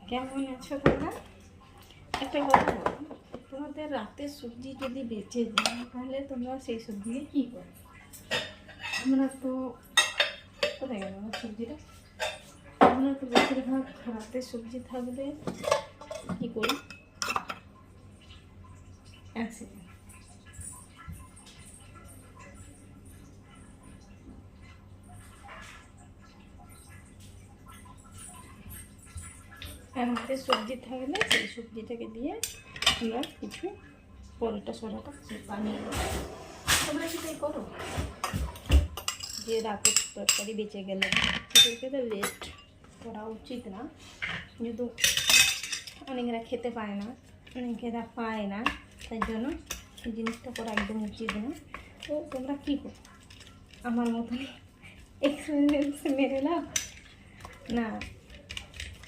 কেমন আছো তোমরা? একটা কথা বলো, তোমাদের রাতের সবজি যদি বেঁচে যায় তাহলে তোমরা সেই সবজি দিয়ে কী করো? আমরা তো কোথায় গেল আমার সবজিটা? আমরা তো বেশিরভাগ রাতের সবজি থাকলে কী করি? এক সেকেন্ড। রাতের সবজি থাকলে সেই সবজিটাকে দিয়ে আমরা কিছু পরোটা সরাটা বানিয়ে দিই। তোমরা সেটাই করো যে রাতের তরকারি বেঁচে গেলে সেটাকে তো ওয়েস্ট করা উচিত না, যেহেতু অনেকেরা খেতে পায় না, অনেকেরা পায় না, তাই জন্য এই জিনিসটা করা একদম উচিত না। তো তোমরা কী করো? আমার মতনই এক্সপিরিয়েন্স মেরে নাও না।